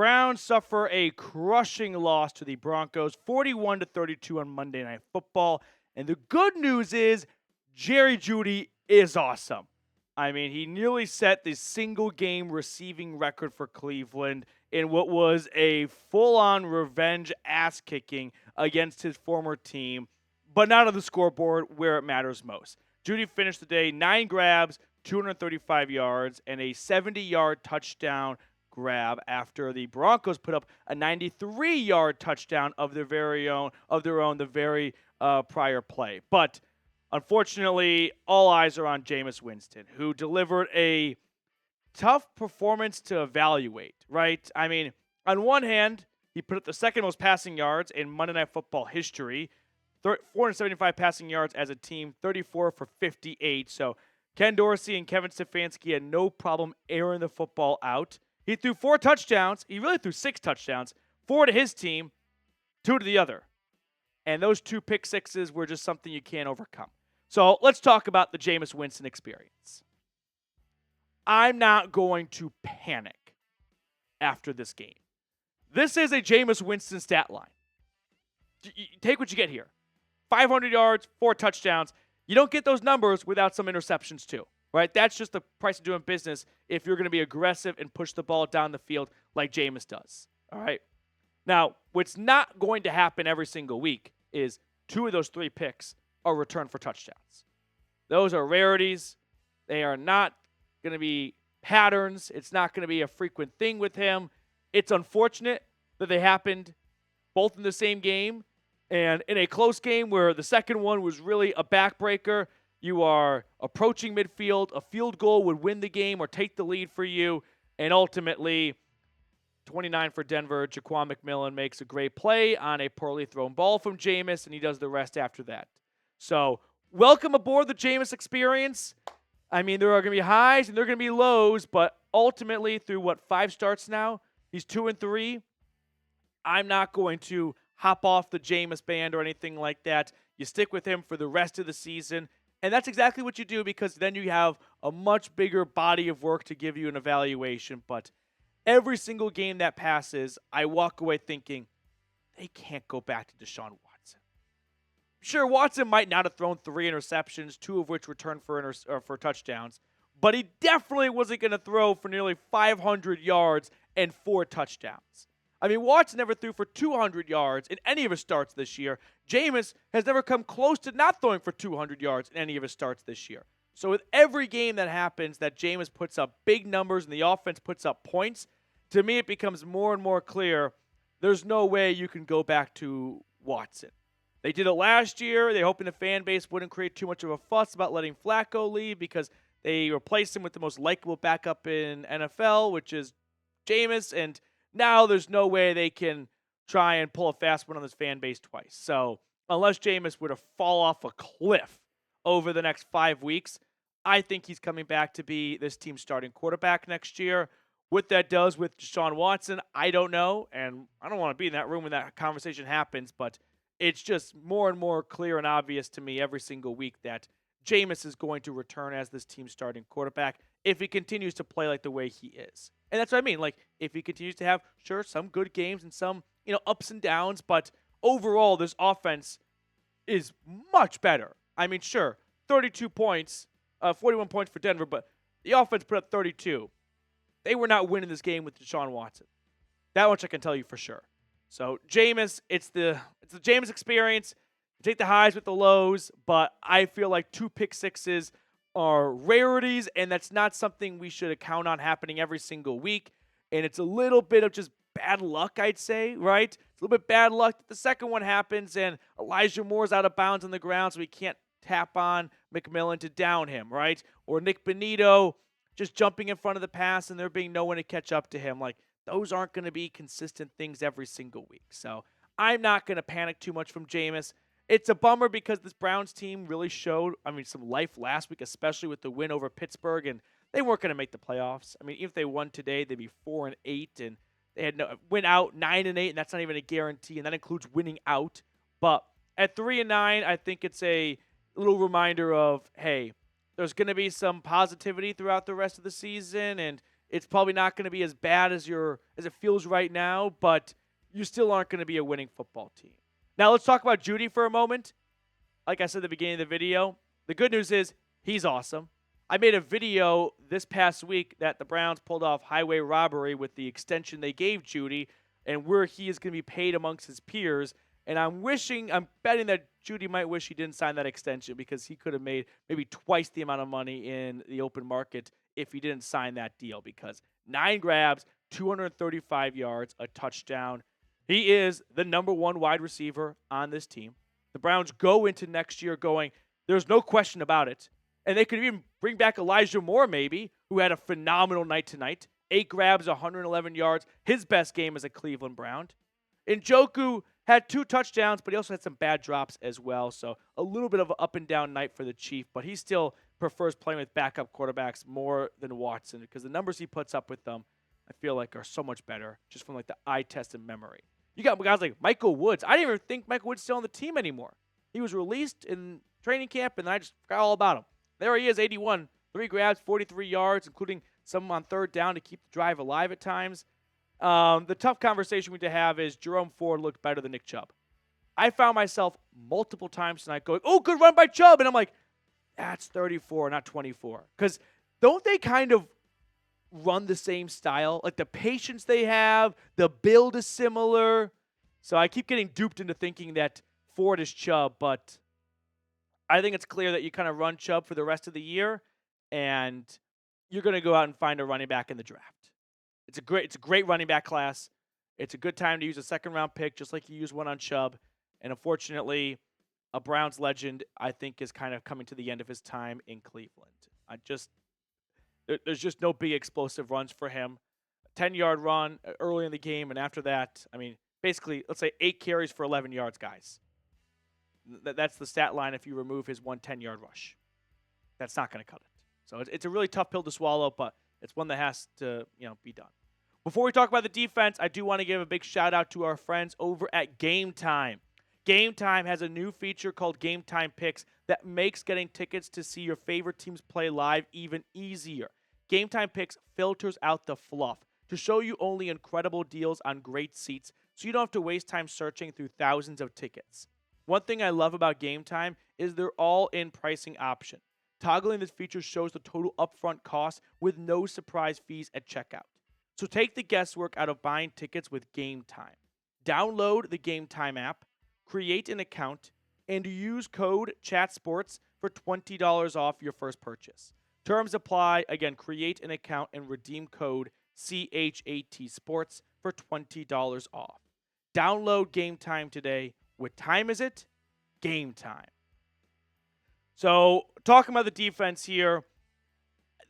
Browns suffer a crushing loss to the Broncos, 41-32 on Monday Night Football. And the good news is Jerry Jeudy is awesome. I mean, he nearly set the single-game receiving record for Cleveland in what was a full-on revenge ass-kicking against his former team, but not on the scoreboard where it matters most. Jeudy finished the day 9 grabs, 235 yards, and a 70-yard touchdown grab after the Broncos put up a 93-yard touchdown of their own the very prior play. But unfortunately, all eyes are on Jameis Winston, who delivered a tough performance to evaluate, right? I mean, on one hand, he put up the second most passing yards in Monday Night Football history, 475 passing yards as a team, 34 for 58. So Ken Dorsey and Kevin Stefanski had no problem airing the football out. He threw 4 touchdowns. He really threw 6 touchdowns, 4 to his team, 2 to the other. And those 2 pick sixes were just something you can't overcome. So let's talk about the Jameis Winston experience. I'm not going to panic after this game. This is a Jameis Winston stat line. Take what you get here. 500 yards, 4 touchdowns. You don't get those numbers without some interceptions too, right? That's just the price of doing business if you're going to be aggressive and push the ball down the field like Jameis does, all right? Now, what's not going to happen every single week is 2 of those 3 picks are returned for touchdowns. Those are rarities. They are not going to be patterns. It's not going to be a frequent thing with him. It's unfortunate that they happened both in the same game and in a close game where the second one was really a backbreaker. You are approaching midfield. A field goal would win the game or take the lead for you. And ultimately, 29 for Denver. Jaquan McMillan makes a great play on a poorly thrown ball from Jameis, and he does the rest after that. So, welcome aboard the Jameis experience. I mean, there are going to be highs and there are going to be lows, but ultimately, through 5 starts now, he's 2-3. I'm not going to hop off the Jameis band or anything like that. You stick with him for the rest of the season, and that's exactly what you do because then you have a much bigger body of work to give you an evaluation. But every single game that passes, I walk away thinking, they can't go back to Deshaun Watson. Sure, Watson might not have thrown 3 interceptions, 2 of which returned for touchdowns, but he definitely wasn't going to throw for nearly 500 yards and 4 touchdowns. I mean, Watson never threw for 200 yards in any of his starts this year. Jameis has never come close to not throwing for 200 yards in any of his starts this year. So with every game that happens that Jameis puts up big numbers and the offense puts up points, to me it becomes more and more clear there's no way you can go back to Watson. They did it last year. They're hoping the fan base wouldn't create too much of a fuss about letting Flacco leave because they replaced him with the most likable backup in NFL, which is Jameis, and now there's no way they can try and pull a fast one on this fan base twice. So unless Jameis were to fall off a cliff over the next 5 weeks, I think he's coming back to be this team's starting quarterback next year. What that does with Deshaun Watson, I don't know, and I don't want to be in that room when that conversation happens, but it's just more and more clear and obvious to me every single week that Jameis is going to return as this team's starting quarterback if he continues to play like the way he is. And that's what I mean. Like, if he continues to have, sure, some good games and some, ups and downs, but overall, this offense is much better. I mean, sure, 32 points, 41 points for Denver, but the offense put up 32. They were not winning this game with Deshaun Watson. That much I can tell you for sure. So, Jameis, it's the Jameis experience. You take the highs with the lows, but I feel like 2 pick sixes are rarities, and that's not something we should count on happening every single week. And it's a little bit of just bad luck, I'd say, right? It's a little bit bad luck that the second one happens, and Elijah Moore's out of bounds on the ground, so we can't tap on McMillan to down him, right? Or Nick Bonito just jumping in front of the pass, and there being no one to catch up to him. Like, those aren't going to be consistent things every single week. So I'm not going to panic too much from Jameis. It's a bummer because this Browns team really showed, some life last week, especially with the win over Pittsburgh, and they weren't going to make the playoffs. I mean, even if they won today, they'd be 4-8, and they had win out 9-8, and that's not even a guarantee, and that includes winning out. But at 3-9, I think it's a little reminder of, hey, there's going to be some positivity throughout the rest of the season, and It's probably not going to be as bad as it feels right now, but you still aren't going to be a winning football team. Now let's talk about Jeudy for a moment. Like I said at the beginning of the video, the good news is he's awesome. I made a video this past week that the Browns pulled off highway robbery with the extension they gave Jeudy and where he is going to be paid amongst his peers. And I'm betting that Jeudy might wish he didn't sign that extension because he could have made maybe twice the amount of money in the open market if he didn't sign that deal, because 9 grabs, 235 yards, a touchdown. He is the number 1 wide receiver on this team. The Browns go into next year going, there's no question about it. And they could even bring back Elijah Moore, maybe, who had a phenomenal night tonight. 8 grabs, 111 yards, his best game as a Cleveland Brown. Njoku had 2 touchdowns, but he also had some bad drops as well. So a little bit of an up and down night for the Chief, but he still prefers playing with backup quarterbacks more than Watson because the numbers he puts up with them, I feel like, are so much better just from like the eye test and memory. You got guys like Michael Woods. I didn't even think Michael Woods still on the team anymore. He was released in training camp, and I just forgot all about him. There he is, 81, 3 grabs, 43 yards, including some on third down to keep the drive alive at times. The tough conversation we need to have is Jerome Ford looked better than Nick Chubb. I found myself multiple times tonight going, oh, good run by Chubb. And I'm like, that's 34, not 24. Because don't they kind of run the same style? Like the patience they have, the build is similar. So I keep getting duped into thinking that Ford is Chubb, but I think it's clear that you kind of run Chubb for the rest of the year, and you're going to go out and find a running back in the draft. It's a great running back class. It's a good time to use a second-round pick, just like you use one on Chubb. And unfortunately, a Browns legend, I think, is kind of coming to the end of his time in Cleveland. There's just no big explosive runs for him. A 10-yard run early in the game, and after that, I mean, basically, let's say 8 carries for 11 yards, guys. That's the stat line if you remove his 1 10-yard rush. That's not going to cut it. So it's a really tough pill to swallow, but it's one that has to, be done. Before we talk about the defense, I do want to give a big shout out to our friends over at Game Time. Game Time has a new feature called Game Time Picks that makes getting tickets to see your favorite teams play live even easier. Game Time Picks filters out the fluff to show you only incredible deals on great seats, so you don't have to waste time searching through thousands of tickets. One thing I love about Game Time is their all-in pricing option. Toggling this feature shows the total upfront cost with no surprise fees at checkout. So take the guesswork out of buying tickets with Game Time. Download the Game Time app, create an account, and use code CHATSPORTS for $20 off your first purchase. Terms apply. Again, create an account and redeem code CHATSPORTS for $20 off. Download Game Time today. What time is it? Game time. So, talking about the defense here,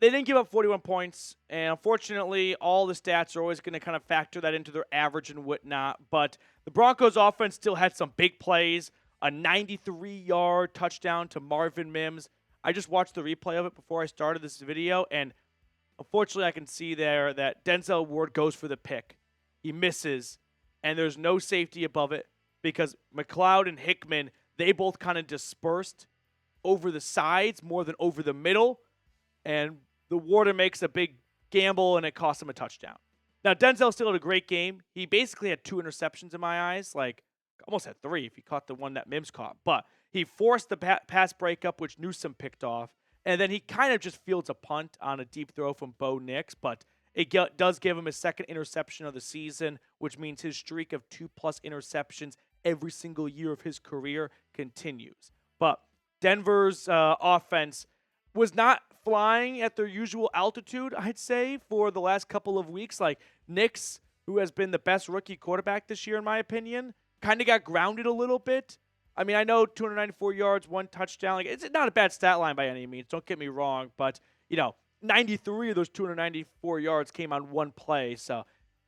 they didn't give up 41 points, and unfortunately, all the stats are always going to kind of factor that into their average and whatnot, but the Broncos offense still had some big plays, a 93-yard touchdown to Marvin Mims. I just watched the replay of it before I started this video, and unfortunately, I can see there that Denzel Ward goes for the pick. He misses, and there's no safety above it because McLeod and Hickman, they both kind of dispersed over the sides more than over the middle, and the Warden makes a big gamble, and it costs him a touchdown. Now, Denzel still had a great game. He basically had 2 interceptions in my eyes, like almost had 3 if he caught the one that Mims caught. But he forced the pass breakup, which Newsome picked off, and then he kind of just fields a punt on a deep throw from Bo Nix, but it does give him his second interception of the season, which means his streak of 2+ interceptions every single year of his career continues. But Denver's offense was not flying at their usual altitude, I'd say, for the last couple of weeks. Like Nix, who has been the best rookie quarterback this year, in my opinion, kind of got grounded a little bit. I mean, I know 294 yards, 1 touchdown. Like, it's not a bad stat line by any means. Don't get me wrong. But, 93 of those 294 yards came on 1 play. So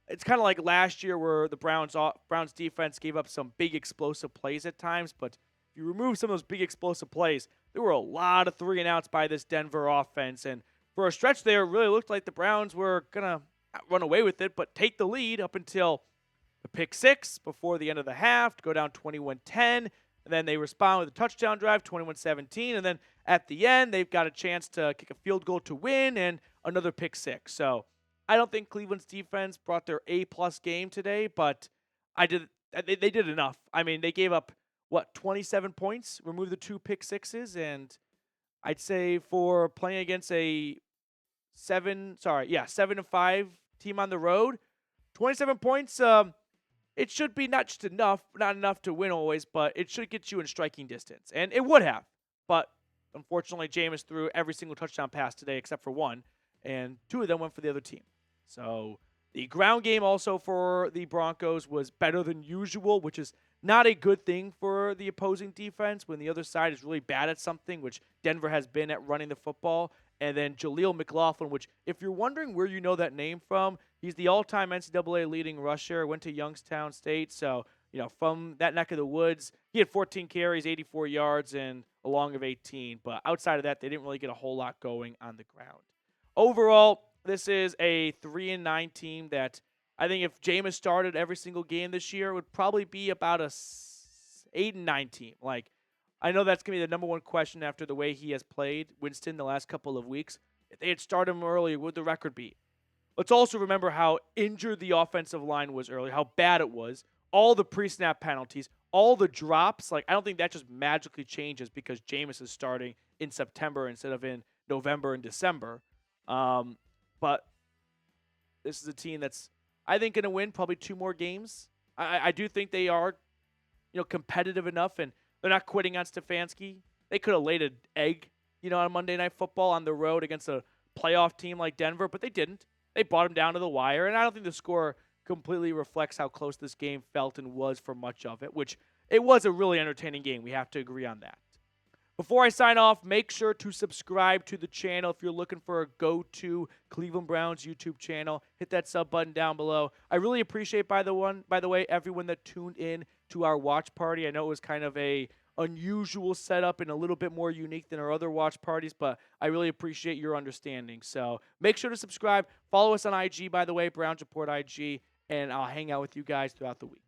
it's kind of like last year where the Browns defense gave up some big explosive plays at times. But if you remove some of those big explosive plays, there were a lot of 3-and-outs by this Denver offense. And for a stretch there, it really looked like the Browns were going to run away with it, but take the lead up until the pick 6 before the end of the half to go down 21-10. And then they respond with a touchdown drive, 21-17. And then at the end, they've got a chance to kick a field goal to win and another pick 6. So I don't think Cleveland's defense brought their A-plus game today, but they did enough. I mean, they gave up, 27 points, removed the 2 pick sixes, and I'd say for playing against a 7-5 team on the road, 27 points, it should be not just enough, not enough to win always, but it should get you in striking distance. And it would have. But unfortunately, Jameis threw every single touchdown pass today except for one, and 2 of them went for the other team. So the ground game also for the Broncos was better than usual, which is not a good thing for the opposing defense when the other side is really bad at something, which Denver has been at running the football. And then Jaleel McLaughlin, which, if you're wondering where you know that name from, he's the all-time NCAA leading rusher, went to Youngstown State. So, from that neck of the woods, he had 14 carries, 84 yards, and a long of 18. But outside of that, they didn't really get a whole lot going on the ground. Overall, this is a 3-9 team that I think if Jameis started every single game this year, it would probably be about a 8-9 team. Like, I know that's going to be the number one question after the way he has played, Winston, the last couple of weeks. If they had started him earlier, what would the record be? Let's also remember how injured the offensive line was earlier, how bad it was, all the pre-snap penalties, all the drops. Like, I don't think that just magically changes because Jameis is starting in September instead of in November and December. But this is a team that's, I think, going to win probably 2 more games. I do think they are, competitive enough, and they're not quitting on Stefanski. They could have laid an egg, on Monday Night Football on the road against a playoff team like Denver, but they didn't. They brought him down to the wire, and I don't think the score completely reflects how close this game felt and was for much of it, which it was a really entertaining game. We have to agree on that. Before I sign off, make sure to subscribe to the channel if you're looking for a go-to Cleveland Browns YouTube channel. Hit that sub button down below. I really appreciate, by the way, everyone that tuned in to our watch party. I know it was kind of a unusual setup and a little bit more unique than our other watch parties, but I really appreciate your understanding. So make sure to subscribe. Follow us on IG, by the way, Browns Report IG, and I'll hang out with you guys throughout the week.